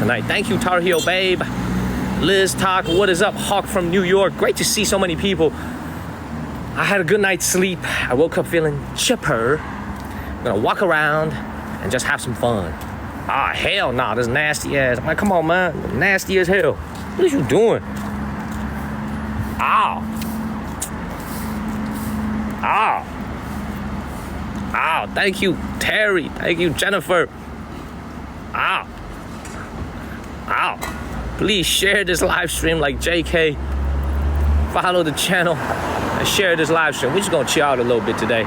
night. Thank you, Tar Heel Babe. Liz Talk, what is up? Hawk from New York. Great to see so many people. I had a good night's sleep. I woke up feeling chipper. I'm gonna walk around and just have some fun. Ah, hell nah, this nasty ass. I'm like, come on, man. Nasty as hell. What are you doing? Ow. Ow. Ow. Thank you, Terry. Thank you, Jennifer. Ow. Ow. Please share this live stream like JK. Follow the channel and share this live stream. We're just gonna chill out a little bit today.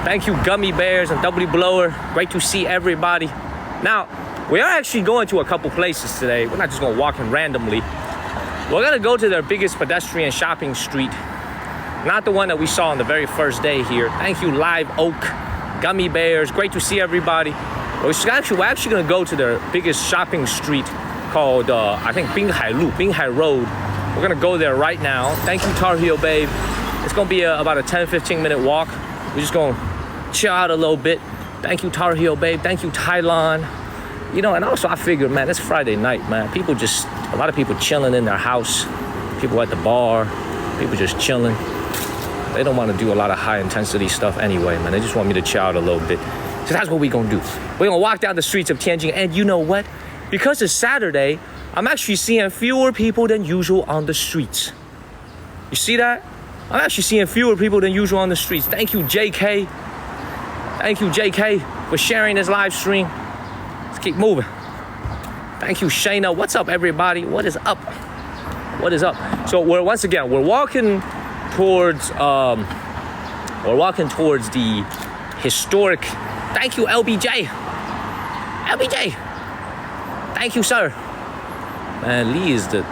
Thank you, Gummy Bears and W Blower. Great to see everybody. Now, we are actually going to a couple places today. We're not just gonna walk in randomly. We're gonna go to their biggest pedestrian shopping street. Not the one that we saw on the very first day here. Thank you, Live Oak, Gummy Bears. Great to see everybody. We're actually gonna go to their biggest shopping street called, I think, Binghai Road. We're gonna go there right now. Thank you, Tar Heel Babe. It's gonna be about a 10-15 minute walk. We're just gonna chill out a little bit. Thank you, Tar Heel Babe. Thank you, Tylon. You know, and also I figured, man, it's Friday night, man. A lot of people chilling in their house. People at the bar. People just chilling. They don't want to do a lot of high intensity stuff anyway, man. They just want me to chill out a little bit. So that's what we're gonna do. We're gonna walk down the streets of Tianjin, and you know what? Because it's Saturday, I'm actually seeing fewer people than usual on the streets. You see that? I'm actually seeing fewer people than usual on the streets. Thank you, JK. Thank you, JK, for sharing this live stream. Let's keep moving. Thank you, Shayna. What's up, everybody? What is up? What is up? So we're walking towards the historic. Thank you, LBJ. LBJ. Thank you, sir. Man, Lee is the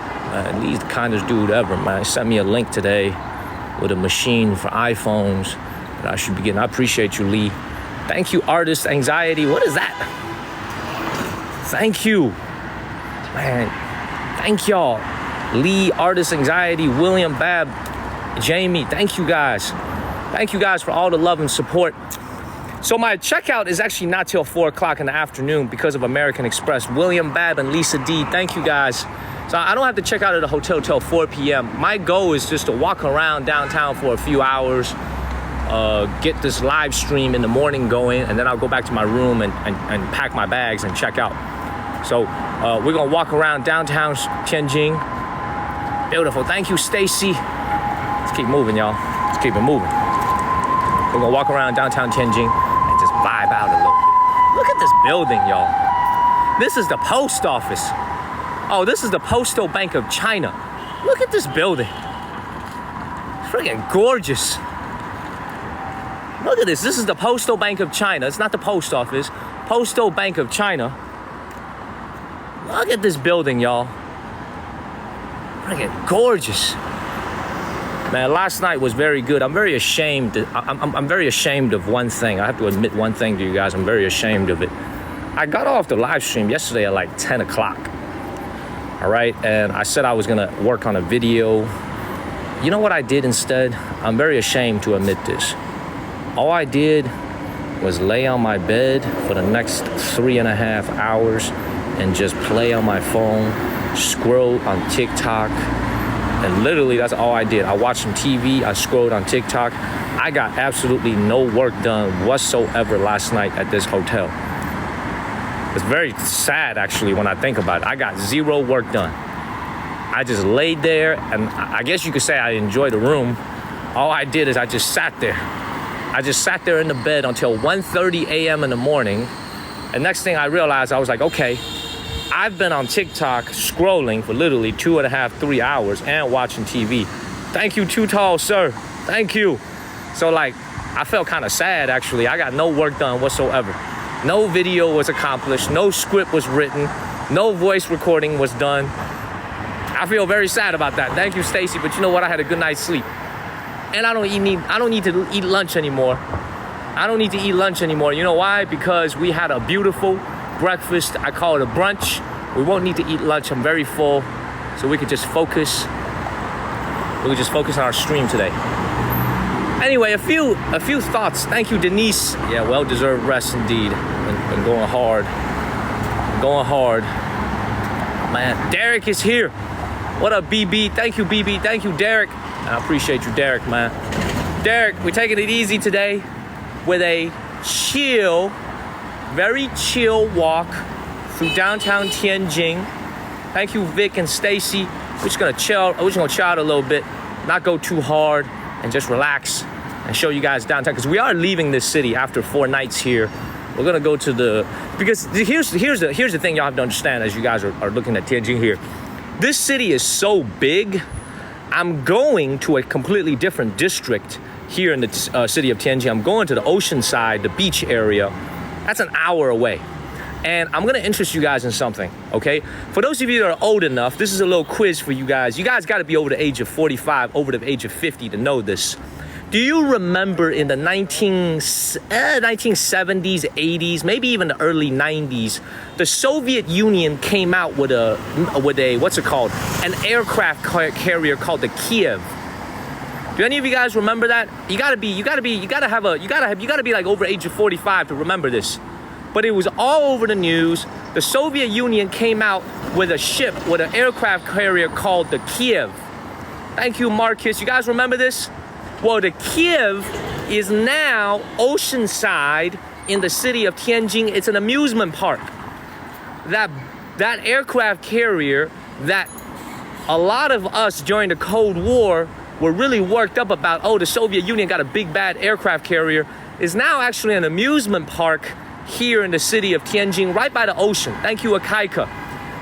kindest dude ever, man. He sent me a link today with a machine for iPhones that I should be getting. I appreciate you, Lee. Thank you, Artist Anxiety. What is that? Thank you. Man, thank y'all. Lee, Artist Anxiety, William Bab, Jamie. Thank you guys. Thank you guys for all the love and support. So my checkout is actually not till 4 o'clock in the afternoon because of American Express. William Bab and Lisa D, thank you guys. So I don't have to check out at the hotel till 4 p.m. My goal is just to walk around downtown for a few hours, get this live stream in the morning going, and then I'll go back to my room and pack my bags and check out. So we're gonna walk around downtown Tianjin. Beautiful, thank you, Stacy. Let's keep moving, y'all. Let's keep it moving. We're gonna walk around downtown Tianjin and just vibe out a little bit. Look at this building, y'all. This is the post office. Oh, this is the Postal Bank of China. Look at this building. It's freaking gorgeous. Look at this. This is the Postal Bank of China. It's not the post office. Postal Bank of China. Look at this building, y'all. Freaking gorgeous. Man, last night was very good. I'm very ashamed. I'm very ashamed of one thing. I have to admit one thing to you guys. I'm very ashamed of it. I got off the live stream yesterday at like 10 o'clock. All right, and I said I was gonna work on a video. You know what I did instead? I'm very ashamed to admit this. All I did was lay on my bed for the next 3.5 hours and just play on my phone, scroll on TikTok, and literally that's all I did. I watched some TV, I scrolled on TikTok. I got absolutely no work done whatsoever last night at this hotel. It's very sad, actually, when I think about it. I got zero work done. I just laid there, and I guess you could say I enjoyed the room. All I did is I just sat there. I just sat there in the bed until 1:30 a.m. in the morning. And next thing I realized, I was like, okay, I've been on TikTok scrolling for literally 2.5, 3 hours and watching TV. Thank you, Too Tall, sir. Thank you. So, like, I felt kind of sad, actually. I got no work done whatsoever. No video was accomplished, no script was written, no voice recording was done. I feel very sad about that. Thank you, Stacy, but you know what? I had a good night's sleep. And I don't need to eat lunch anymore. I don't need to eat lunch anymore. You know why? Because we had a beautiful breakfast. I call it a brunch. We won't need to eat lunch. I'm very full, so we could just focus. We could just focus on our stream today. Anyway, a few thoughts. Thank you, Denise. Yeah, well-deserved rest indeed. Been going hard. Man, Derek is here. What up, BB? Thank you, BB. Thank you, Derek. I appreciate you, Derek, man. Derek, we're taking it easy today with a chill, very chill walk through downtown Tianjin. Thank you, Vic and Stacy. We're just gonna chill. We're just gonna chill out a little bit, not go too hard, and just relax and show you guys downtown. Because we are leaving this city after 4 nights here. We're gonna go to because here's the thing y'all have to understand as you guys are looking at Tianjin here. This city is so big. I'm going to a completely different district here in the city of Tianjin. I'm going to the ocean side, the beach area. That's an hour away. And I'm gonna interest you guys in something, okay? For those of you that are old enough, this is a little quiz for you guys. You guys gotta be over the age of 45, over the age of 50 to know this. Do you remember in the 1970s, 80s, maybe even the early 90s, the Soviet Union came out with a what's it called? An aircraft carrier called the Kiev. Do any of you guys remember that? You gotta be like over the age of 45 to remember this. But it was all over the news. The Soviet Union came out with a ship, with an aircraft carrier called the Kiev. Thank you, Marcus. You guys remember this? Well, the Kiev is now oceanside in the city of Tianjin. It's an amusement park. That aircraft carrier that a lot of us during the Cold War were really worked up about, oh, the Soviet Union got a big bad aircraft carrier, is now actually an amusement park here in the city of Tianjin, right by the ocean. Thank you, Akaika.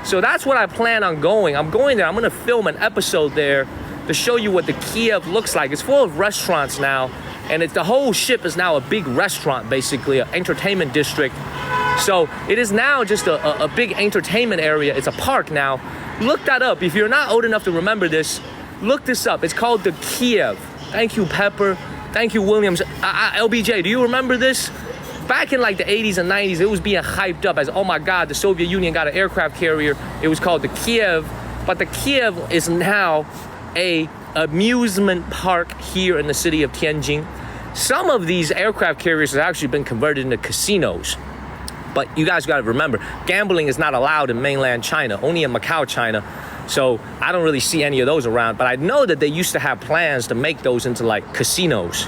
So that's what I plan on going. I'm going there. I'm gonna film an episode there to show you what the Kiev looks like. It's full of restaurants now, and the whole ship is now a big restaurant, basically, an entertainment district. So it is now just a big entertainment area. It's a park now. Look that up. If you're not old enough to remember this, look this up. It's called the Kiev. Thank you, Pepper. Thank you, Williams. LBJ, do you remember this? Back in like the 80s and 90s, it was being hyped up as, oh my God, the Soviet Union got an aircraft carrier. It was called the Kiev. But the Kiev is now a amusement park here in the city of Tianjin. Some of these aircraft carriers have actually been converted into casinos. But you guys got to remember, gambling is not allowed in mainland China, only in Macau, China. So I don't really see any of those around. But I know that they used to have plans to make those into like casinos.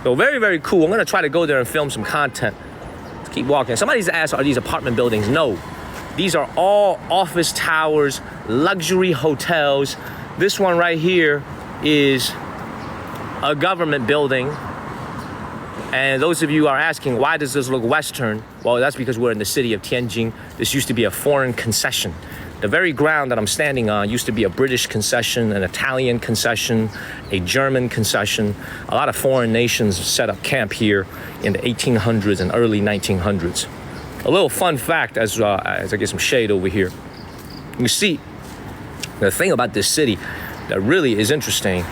So very, very cool. I'm going to try to go there and film some content. Let's keep walking. Somebody's asked, are these apartment buildings? No. These are all office towers, luxury hotels. This one right here is a government building. And those of you are asking, why does this look Western? Well, that's because we're in the city of Tianjin. This used to be a foreign concession. The very ground that I'm standing on used to be a British concession, an Italian concession, a German concession. A lot of foreign nations set up camp here in the 1800s and early 1900s. A little fun fact as I get some shade over here. You see, the thing about this city that really is interesting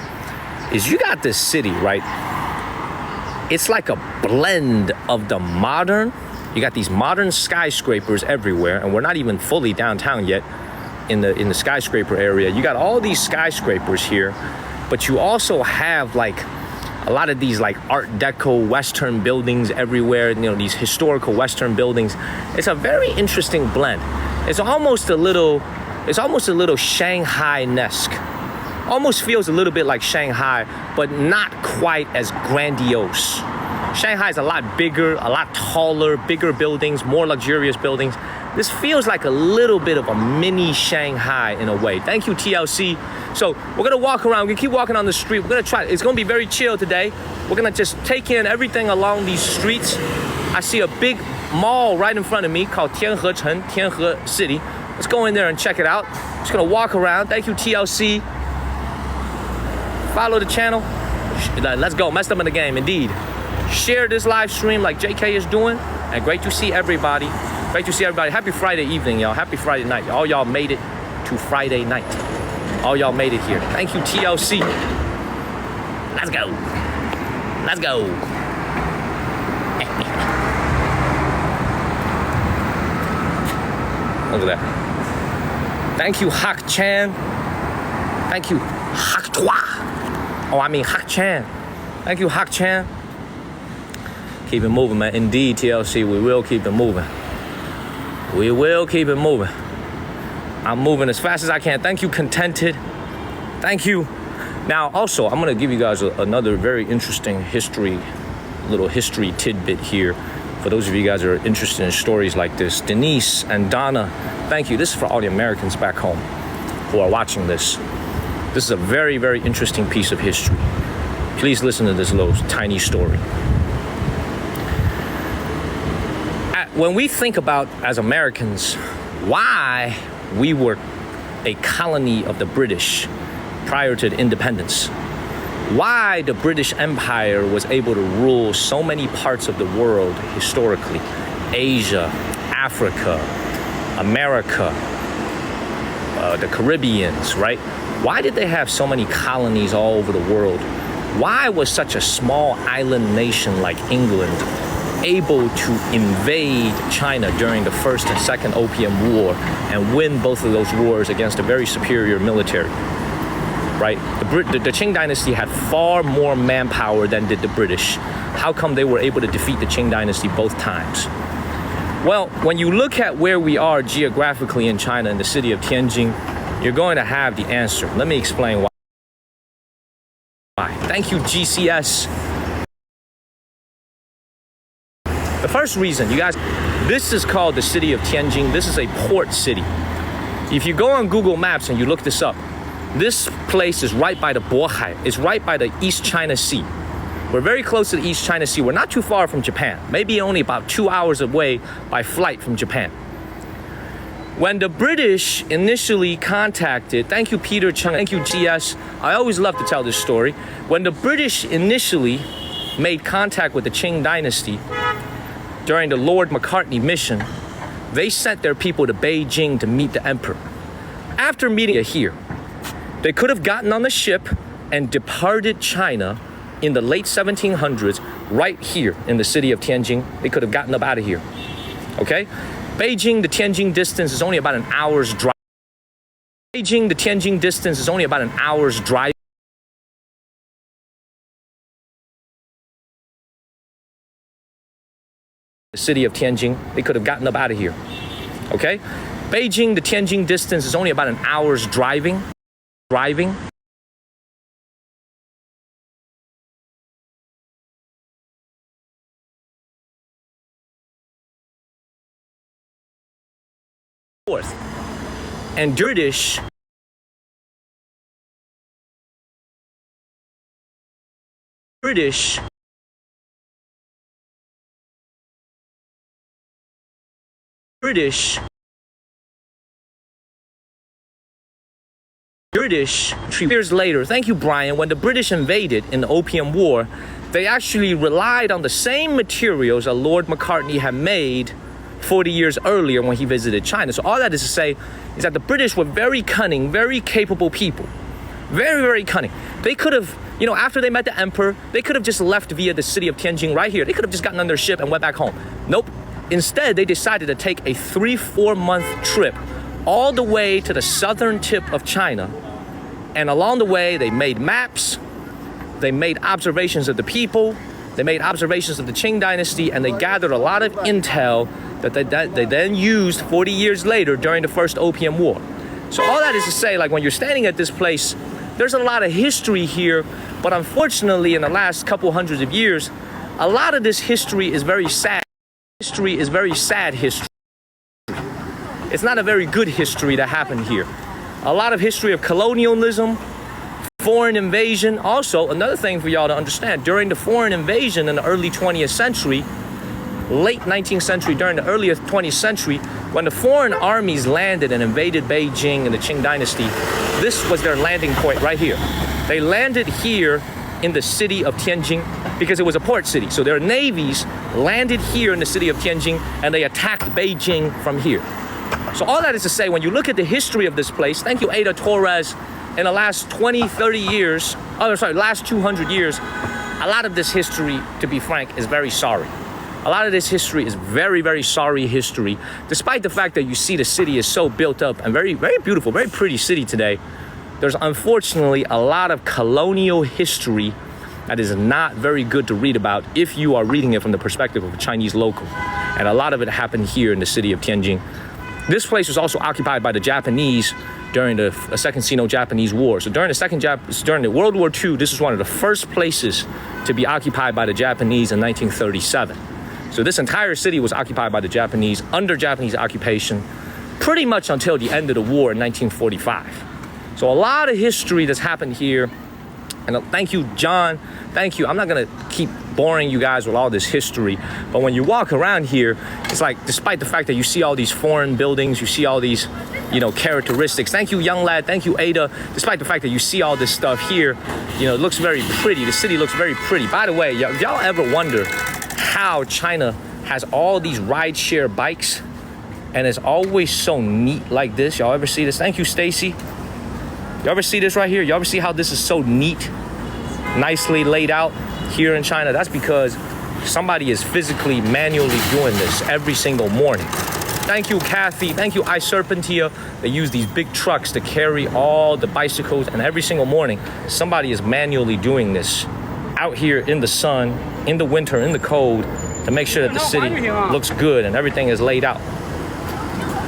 is you got this city, right? It's like a blend of the modern. You got these modern skyscrapers everywhere, and we're not even fully downtown yet in the skyscraper area. You got all these skyscrapers here, but you also have like a lot of these like Art Deco Western buildings everywhere, you know, these historical Western buildings. It's a very interesting blend. It's almost a little Shanghai-esque. Almost feels a little bit like Shanghai, but not quite as grandiose. Shanghai is a lot bigger, a lot taller, bigger buildings, more luxurious buildings. This feels like a little bit of a mini Shanghai in a way. Thank you, TLC. So we're gonna walk around, we're gonna keep walking on the street. We're gonna try, it's gonna be very chill today. We're gonna just take in everything along these streets. I see a big mall right in front of me called Tianhe City. Let's go in there and check it out. Just gonna walk around. Thank you, TLC. Follow the channel. Let's go. Messed up in the game, indeed. Share this live stream like JK is doing. And great to see everybody. Great to see everybody. Happy Friday evening, y'all. Happy Friday night. All y'all made it to Friday night. All y'all made it here. Thank you, TLC. Let's go. Let's go. Look at that. Thank you, Hak Chan. Thank you, Hak Twa. Oh, I mean Hak Chan. Thank you, Hak Chan. Keep it moving, man. Indeed, TLC, we will keep it moving. We will keep it moving. I'm moving as fast as I can. Thank you, Contented. Thank you. Now, also, I'm gonna give you guys another very interesting little history tidbit here. For those of you guys that are interested in stories like this, Denise and Donna, thank you. This is for all the Americans back home who are watching this. This is a very, very interesting piece of history. Please listen to this little tiny story. When we think about, as Americans, why we were a colony of the British prior to the independence, why the British Empire was able to rule so many parts of the world historically, Asia, Africa, America, the Caribbeans, right? Why did they have so many colonies all over the world? Why was such a small island nation like England able to invade China during the First and Second Opium War and win both of those wars against a very superior military? Right? The Qing dynasty had far more manpower than did the British. How come they were able to defeat the Qing dynasty both times? Well, when you look at where we are geographically in China, in the city of Tianjin, you're going to have the answer. Let me explain why. Thank you, GCS. The first reason, you guys, this is called the city of Tianjin. This is a port city. If you go on Google Maps and you look this up, this place is right by the Bohai. It's right by the East China Sea. We're very close to the East China Sea. We're not too far from Japan, maybe only about 2 hours away by flight from Japan. When the British initially contacted, thank you, Peter Chung, thank you, GS. I always love to tell this story. When the British initially made contact with the Qing dynasty during the Lord Macartney mission, they sent their people to Beijing to meet the emperor. After meeting it here, they could have gotten on the ship and departed China in the late 1700s right here in the city of Tianjin. They could have gotten up out of here, okay? Beijing to Tianjin distance is only about an hour's drive. Beijing to Tianjin distance is only about an hour's drive. The city of Tianjin, they could have gotten up out of here, okay? Beijing to Tianjin distance is only about an hour's driving. Fourth, and British years later, thank you, Brian, when the British invaded in the Opium War, they actually relied on the same materials that Lord Macartney had made 40 years earlier when he visited China. So all that is to say is that the British were very cunning, very capable people. Very, very cunning. They could have, after they met the emperor, they could have just left via the city of Tianjin right here. They could have just gotten on their ship and went back home. Nope. Instead, they decided to take a 3-4 month trip all the way to the southern tip of China. And along the way, they made maps, they made observations of the people, they made observations of the Qing dynasty, and they gathered a lot of intel that they then used 40 years later during the First Opium War. So all that is to say, like when you're standing at this place, there's a lot of history here, but unfortunately in the last couple hundreds of years, a lot of this history is very sad. History is very sad history. It's not a very good history that happened here. A lot of history of colonialism, foreign invasion. Also, another thing for y'all to understand, during the foreign invasion in the early 20th century, late 19th century, during the earlier 20th century, when the foreign armies landed and invaded Beijing and the Qing dynasty, this was their landing point right here. They landed here in the city of Tianjin because it was a port city. So their navies landed here in the city of Tianjin and they attacked Beijing from here. So all that is to say, when you look at the history of this place, thank you, Ada Torres, in the last 20, 30 years, last 200 years, a lot of this history, to be frank, is very sorry. A lot of this history is very, very sorry history, despite the fact that you see the city is so built up and very, very beautiful, very pretty city today. There's unfortunately a lot of colonial history that is not very good to read about if you are reading it from the perspective of a Chinese local. And a lot of it happened here in the city of Tianjin. This place was also occupied by the Japanese during the Second Sino-Japanese War. So during the World War II, this was one of the first places to be occupied by the Japanese in 1937. So this entire city was occupied by the Japanese under Japanese occupation pretty much until the end of the war in 1945. So a lot of history that's happened here. And thank you, John. Thank you. I'm not gonna keep boring you guys with all this history, but when you walk around here, it's like, despite the fact that you see all these foreign buildings, you see all these, characteristics. Thank you, young lad. Thank you, Ada. Despite the fact that you see all this stuff here, it looks very pretty. The city looks very pretty. By the way, y'all ever wonder how China has all these rideshare bikes and it's always so neat like this? Y'all ever see this? Thank you, Stacy. You ever see this right here? You ever see how this is so neat, nicely laid out here in China? That's because somebody is physically, manually doing this every single morning. Thank you, Kathy. Thank you, iSerpentia. They use these big trucks to carry all the bicycles, and every single morning, somebody is manually doing this out here in the sun, in the winter, in the cold, to make sure that the city looks good and everything is laid out.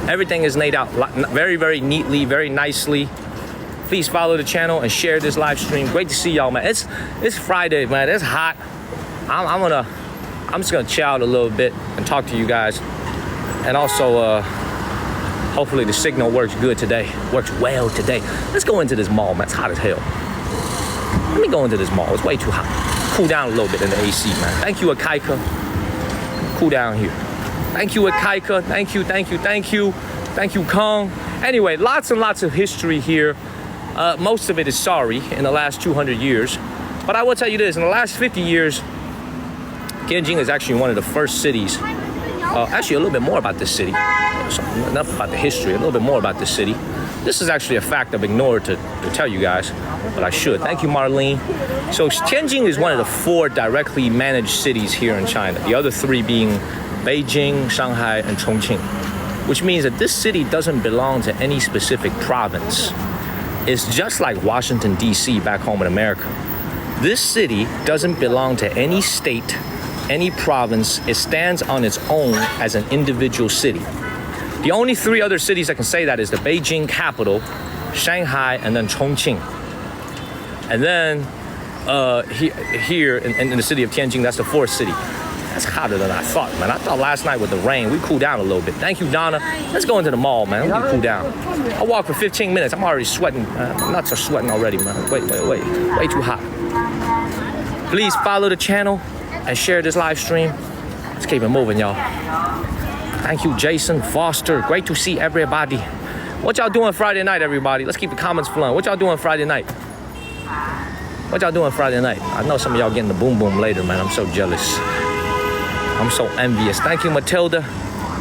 Everything is laid out very, very neatly, very nicely. Please follow the channel and share this live stream. Great to see y'all, man. It's Friday, man. It's hot. I'm just gonna chill out a little bit and talk to you guys. And also, hopefully the signal works good today. Works well today. Let's go into this mall, man. It's hot as hell. Let me go into this mall. It's way too hot. Cool down a little bit in the AC, man. Thank you, Akaika. Cool down here. Thank you, Akaika. Thank you, thank you, thank you. Thank you, Kong. Anyway, lots and lots of history here. Most of it is sorry in the last 200 years. But I will tell you this, in the last 50 years, Tianjin is actually one of the first cities. Actually, a little bit more about this city. So, enough about the history, a little bit more about this city. This is actually a fact I've ignored to tell you guys, but I should. Thank you, Marlene. So Tianjin is one of the 4 directly managed cities here in China. The other 3 being Beijing, Shanghai, and Chongqing, which means that this city doesn't belong to any specific province. It's just like Washington, D.C. back home in America. This city doesn't belong to any state, any province. It stands on its own as an individual city. The only 3 other cities that can say that is the Beijing capital, Shanghai, and then Chongqing. And then here in the city of Tianjin, that's the 4th city. That's hotter than I thought, man. I thought last night with the rain, we cooled down a little bit. Thank you, Donna. Let's go into the mall, man. Let me cool down. I walked for 15 minutes. I'm already sweating. My nuts are sweating already, man. Wait. Way too hot. Please follow the channel and share this live stream. Let's keep it moving, y'all. Thank you, Jason Foster. Great to see everybody. What y'all doing Friday night, everybody? Let's keep the comments flowing. What y'all doing Friday night? What y'all doing Friday night? I know some of y'all getting the boom boom later, man. I'm so jealous. I'm so envious. Thank you, Matilda.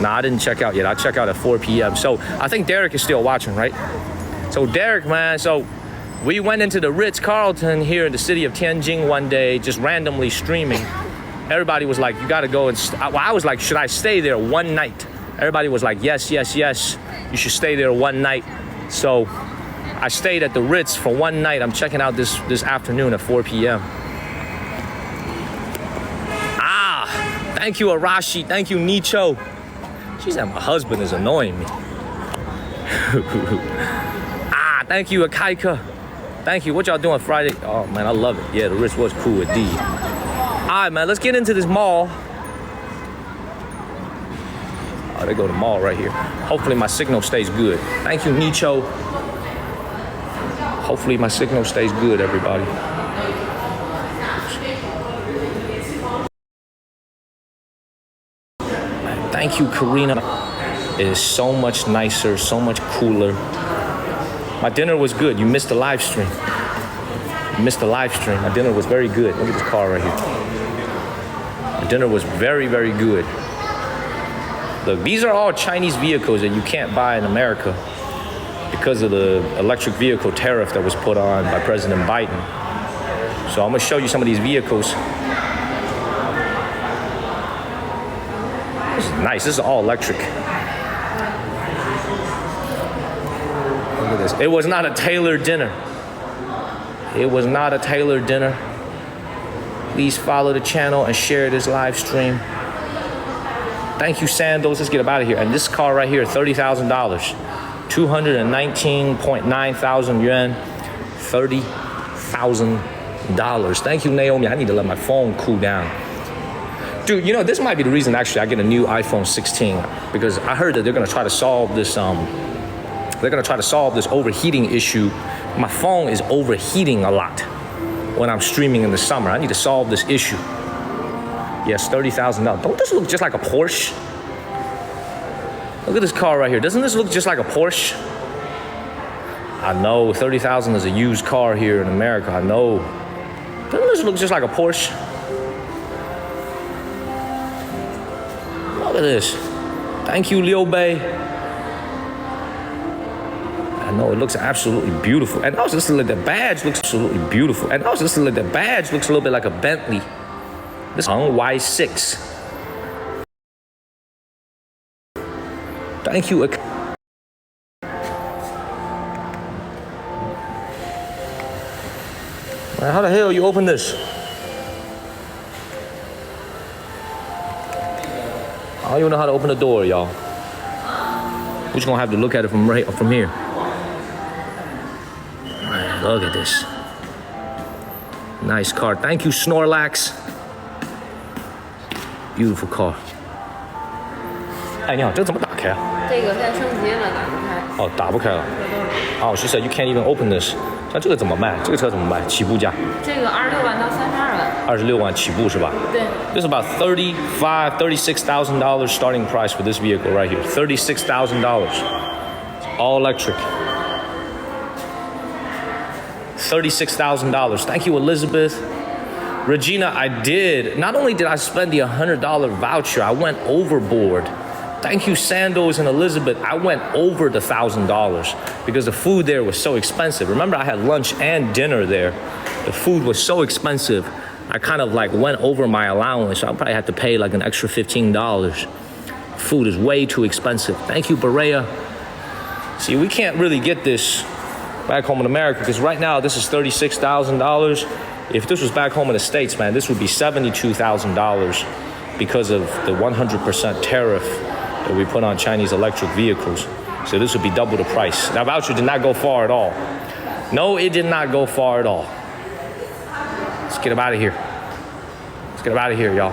Nah, I didn't check out yet. I'll check out at 4 p.m. So I think Derek is still watching, right? So Derek, man, so we went into the Ritz-Carlton here in the city of Tianjin one day, just randomly streaming. Everybody was like, you gotta go and, I was like, should I stay there one night? Everybody was like, yes, yes, yes, you should stay there one night. So I stayed at the Ritz for one night. I'm checking out this afternoon at 4 p.m. Thank you, Arashi. Thank you, Nicho. She said my husband is annoying me. Thank you, Akaika. Thank you. What y'all doing Friday? Oh, man, I love it. Yeah, the Ritz was cool indeed. All right, man, let's get into this mall. Oh, they go to the mall right here. Hopefully my signal stays good. Thank you, Nicho. Hopefully my signal stays good, everybody. Thank you, Karina. It is so much nicer, so much cooler. My dinner was good. You missed the live stream. You missed the live stream. My dinner was very good. Look at this car right here. My dinner was very, very good. Look, these are all Chinese vehicles that you can't buy in America because of the electric vehicle tariff that was put on by President Biden. So I'm gonna show you some of these vehicles. This is nice. This is all electric. Look at this. It was not a tailored dinner. It was not a tailored dinner. Please follow the channel and share this live stream. Thank you, Sandals. Let's get up out of here. And this car right here, $30,000. 219.9 thousand yuan. $30,000. Thank you, Naomi. I need to let my phone cool down. Dude, you know, this might be the reason actually I get a new iPhone 16, because I heard that they're gonna try to solve this overheating issue. My phone is overheating a lot when I'm streaming in the summer. I need to solve this issue. Yes, $30,000. Don't this look just like a Porsche? Look at this car right here. Doesn't this look just like a Porsche? I know, 30,000 is a used car here in America. I know. Doesn't this look just like a Porsche? Look at this. Thank you, Liu Bei. I know, it looks absolutely beautiful. And I was listening to the badge looks absolutely beautiful. And I was listening to the badge looks a little bit like a Bentley. This Y6. Thank you. Man, how the hell you open this? I don't even know how to open the door, y'all. We're just gonna have to look at it from here. Man, look at this. Nice car. Thank you, Snorlax. Beautiful car. 哎，你好，这个怎么打开啊？这个现在升级了，打不开。哦，打不开了。哦，she said you can't even open this. 那这个怎么卖？这个车怎么卖？起步价？这个26万到32万。26万起步是吧？对。This is about $36,000 starting price for this vehicle right here. $36,000, all electric. $36,000. Thank you, Elizabeth. Regina, I did. Not only did I spend the $100 voucher, I went overboard. Thank you, Sandals and Elizabeth. I went over the $1,000 because the food there was so expensive. Remember, I had lunch and dinner there. The food was so expensive. I kind of like went over my allowance. So I probably had to pay like an extra $15. Food is way too expensive. Thank you, Berea. See, we can't really get this back home in America because right now this is $36,000. If this was back home in the States, man, this would be $72,000 because of the 100% tariff that we put on Chinese electric vehicles. So this would be double the price. That voucher did not go far at all. No, it did not go far at all. Let's get him out of here. Let's get him out of here, y'all.